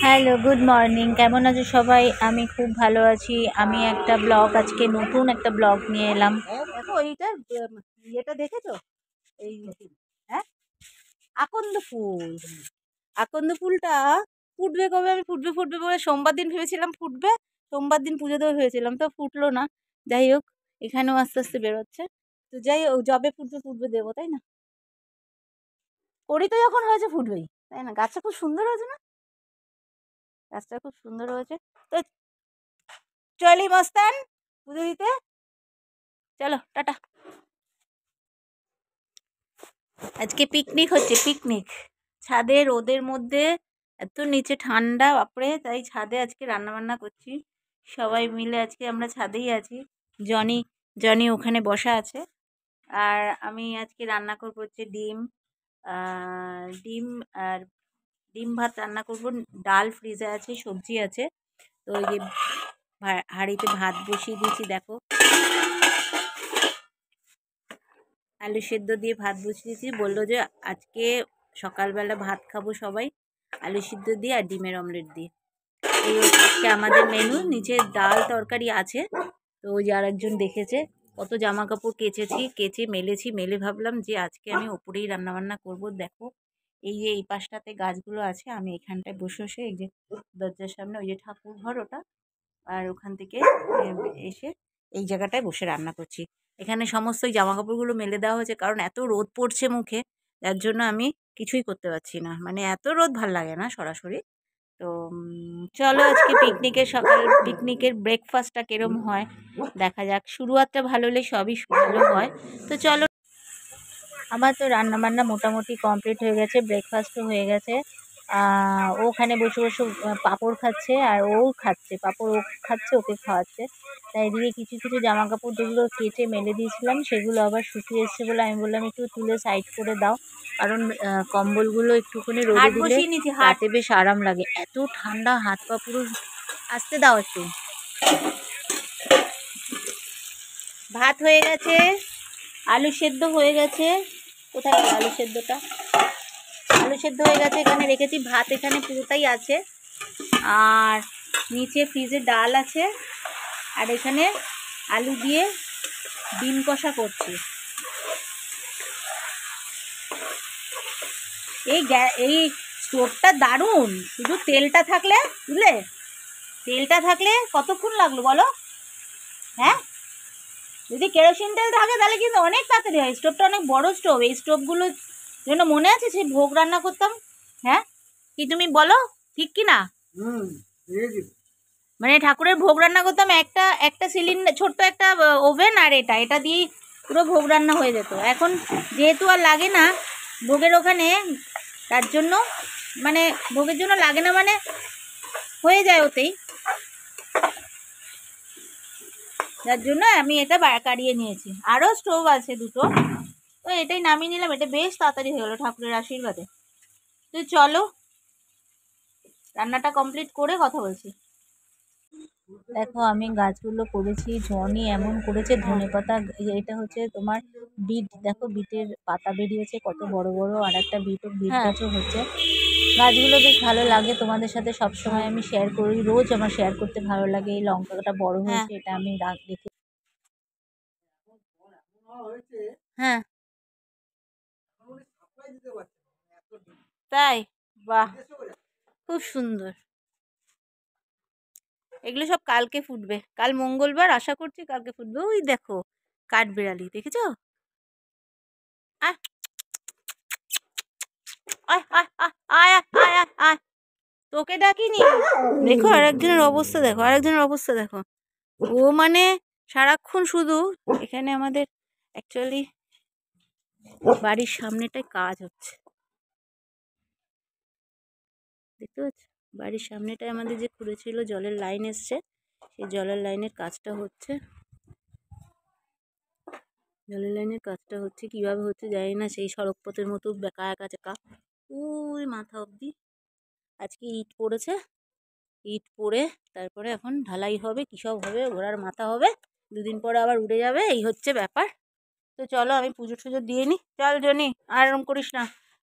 Hello, good morning. কেমন আছো সবাই? আমি খুব ভালো আছি। আমি একটা ব্লগ, আজকে নতুন একটা ব্লগ নিয়ে এলাম। দেখো এইটার ইয়েটা দেখেছো? এই হ্যাঁ, আকন্দ ফুল। আকন্দ ফুলটা ফুটবে কবে? আমি ফুটবে ফুটবে বলে সোমবার দিন ভেবেছিলাম ফুটবে। সোমবার দিন পুজো দেবো ভেবেছিলাম, তো ফুটলো না। যাই হোক, এখানেও আস্তে আস্তে বেরোচ্ছে। তো যাই হোক, যবে ফুটবে ফুটবে দেবো, তাই না? কড়ি তো যখন হয়েছে ফুটবেই, তাই না? গাছটা খুব সুন্দর হয়েছে না? গাছটা খুব সুন্দর হয়েছে। তো চলি মস্তান পুজো দিতে, চলো টাটা। আজকে পিকনিক হচ্ছে, পিকনিক। ছাদে রোদের মধ্যে, এত নিচে ঠান্ডা বাপরে, তাই ছাদে আজকে রান্না বান্না করছি। সবাই মিলে আজকে আমরা ছাদেই আছি। জনি জনি ওখানে বসা আছে। আর আমি আজকে রান্না করবো হচ্ছে ডিম, ডিম আর ডিম ভাত রান্না করব। ডাল ফ্রিজে আছে, সবজি আছে। তো ওই যে হাঁড়িতে ভাত বসিয়ে দিয়েছি, দেখো। আলু সেদ্ধ দিয়ে ভাত বসিয়েছি। বললো যে আজকে সকালবেলা ভাত খাবো সবাই আলু সিদ্ধ দিয়ে আর ডিমের অমলেট দিয়ে। এই হচ্ছে আমাদের মেনু। নিচে ডাল তরকারি আছে। তো ওই যে আরেকজন দেখেছে কত জামা কাপড় কেচেছি, কেচে মেলেছি, মেলে ভাবলাম যে আজকে আমি ওপরেই রান্নাবান্না করব। দেখো, এই যে এই পাশটাতে গাছগুলো আছে, আমি এখানটায় বসে বসে, এই যে দরজার সামনে ওই যে ঠাকুর ঘর ওটা, আর ওখান থেকে এসে এই জায়গাটায় বসে রান্না করছি। এখানে সমস্ত জামা কাপড়গুলো মেলে দেওয়া হয়েছে, কারণ এত রোদ পড়ছে মুখে, যার জন্য আমি কিছুই করতে পারছি না। মানে এত রোদ ভাল লাগে না সরাসরি। তো চলো আজকে পিকনিকের ব্রেকফাস্টটা কিরম হয় দেখা যাক। শুরুয়াতটা ভালো হলে সবই ভালো হয়। তো চলো। আমার তো রান্না বান্না মোটামুটি কমপ্লিট হয়ে গেছে, ব্রেকফাস্টও হয়ে গেছে। ও ওখানে বসে বসে পাঁপড় খাচ্ছে, আর ও খাচ্ছে পাঁপড়, ও খাচ্ছে, ওকে খাওয়াচ্ছে। তাই এদিকে কিছু কিছু জামা কাপড় যেগুলো কেচে মেলে দিয়েছিলাম, সেগুলো আবার শুকিয়ে এসছে বলে আমি বললাম একটু তুলে সাইড করে দাও, কারণ কম্বলগুলো একটুখানি রোদে হাট দিলে বসিয়ে নিয়েছি, হাট। রাতে বেশ আরাম লাগে। এত ঠান্ডা, হাত পা পুরো। আসতে দাও একটু। ভাত হয়ে গেছে, আলু সেদ্ধ হয়ে গেছে। কোথায় গেল আলু সেদ্ধটা? আলু সেদ্ধ হয়ে গেছে, এখানে রেখেছি। ভাত এখানে পুরোটাই আছে। আর নিচে ফ্রিজে ডাল আছে। আর এখানে আলু দিয়ে ডিম কষা করছি। এই স্টোভটা দারুণ, শুধু তেলটা থাকলে, বুঝলে, তেলটা থাকলে কতক্ষণ লাগলো বলো? হ্যাঁ, যদি কেরোসিন তেল থাকে তাহলে কিন্তু অনেক তাড়াতাড়ি হয়। স্টোভটা অনেক বড় স্টোভ। এই স্টোভগুলোর জন্য মনে আছে সেই ভোগ রান্না করতাম। হ্যাঁ, কি তুমি বলো, ঠিক কি না? মানে ঠাকুরের ভোগ রান্না করতাম, একটা একটা সিলিন্ডার, ছোট্ট একটা ওভেন, আর এটা দিয়েই পুরো ভোগ রান্না হয়ে যেত। এখন যেহেতু আর লাগে না ভোগের ওখানে, তার জন্য, মানে ভোগের জন্য লাগে না, মানে হয়ে যায় ওতেই, যার জন্য আমি এটা কাড়িয়ে নিয়েছি। আরও স্টোভ আছে দুটো, তো এটাই নামিয়ে নিলাম। এটা বেশ তাড়াতাড়ি হয়ে গেলো ঠাকুরের আশীর্বাদে। তো চলো রান্নাটা কমপ্লিট করে কথা বলছি। দেখো, আমি গাছগুলো করেছি, জনি এমন করেছে। ধনেপাতা, এটা হচ্ছে তোমার বিট, দেখো বিটের পাতা বেরিয়েছে কত বড় বড়, আর একটা বিট হ্যাঁ, গাছও হচ্ছে। গাছগুলো বেশ ভালো লাগে, তোমাদের সাথে সব সময় আমি শেয়ার করি, রোজ আমার শেয়ার করতে ভালো লাগে। এই লঙ্কাটা বড় হ্যাঁ, হয়েছে, এটা আমি রেখে। হ্যাঁ, তাই? বাহ, খুব সুন্দর। এগুলো সব কালকে ফুটবে, কাল মঙ্গলবার, আশা করছি কালকে ফুটবে। ওই দেখো কাঠবিড়ালি, দেখেছো? আয় আয় আয় আয় আয় আয় আয় আয়। তোকে ডাকিনি? দেখো আরেকজনের অবস্থা, দেখো আরেকজনের অবস্থা দেখো। ও মানে সারাক্ষণ শুধু এখানে আমাদের অ্যাকচুয়ালি বাড়ির সামনেটায় কাজ হচ্ছে, দেখতে পাচ্ছ? বাড়ির সামনেটায় আমাদের যে খুঁড়েছিল, জলের লাইন এসছে, সেই জলের লাইনের কাজটা হচ্ছে। জলের লাইনের কাজটা হচ্ছে, কিভাবে হচ্ছে জানি না। সেই সড়ক পথের মতো বেকা একা চেকা, ওই মাথা অবধি আজকে ইট পড়েছে। ইট পড়ে তারপরে এখন ঢালাই হবে, কী সব হবে, ঘোড়ার মাথা হবে, দুদিন পরে আবার উড়ে যাবে, এই হচ্ছে ব্যাপার। তো চলো আমি পুজো টুজো দিয়ে নিই। চল জনি, আর এরম করিস না,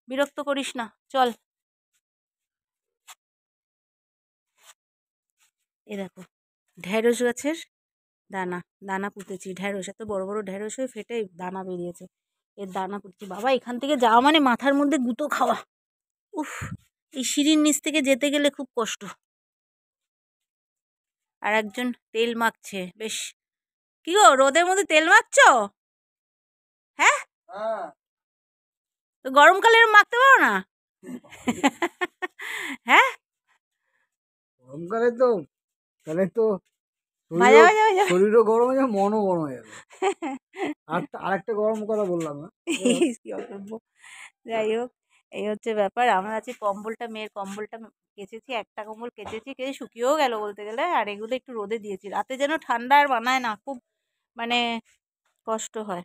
বিরক্ত করিস না, চল। এ দেখো ঢ্যাঁড়স গাছের দানা দানা পুঁতেছি, ঢ্যাঁড়স এত বড় বড় ঢ্যাঁড়স হয়ে ফেটে দানা বেরিয়েছে, এর দানা পুঁতেছি। বাবা এখান থেকে যাওয়া মানে মাথার মধ্যে গুঁতো খাওয়া। উফ, এই সিঁড়ির নিচ থেকে যেতে গেলে খুব কষ্ট। আর একজন তেল মাখছে, বেশ। কি গো, রোদের মধ্যে তেল মাখছো? হ্যাঁ, তো গরমকালে এরম মাখতে পারো না? হ্যাঁ, গরমকালে তো তাহলে তো ভাজা ভাজা ভাজা। শরীরও গরম হয়ে যাবে, মনও গরম হয়ে যাবে। আর একটা গরম কথা বললাম না। কি অসভ্য। যাই হোক, এই হচ্ছে ব্যাপার। আমরা আজকে কম্বলটা, মেয়ের কম্বলটা কেচেছি, একটা কম্বল কেচেছি, কেচে শুকিয়েও গেল বলতে গেলে। আর এগুলো একটু রোদে দিয়েছি, রাতে যেন ঠান্ডা আর বানায় না, খুব মানে কষ্ট হয়।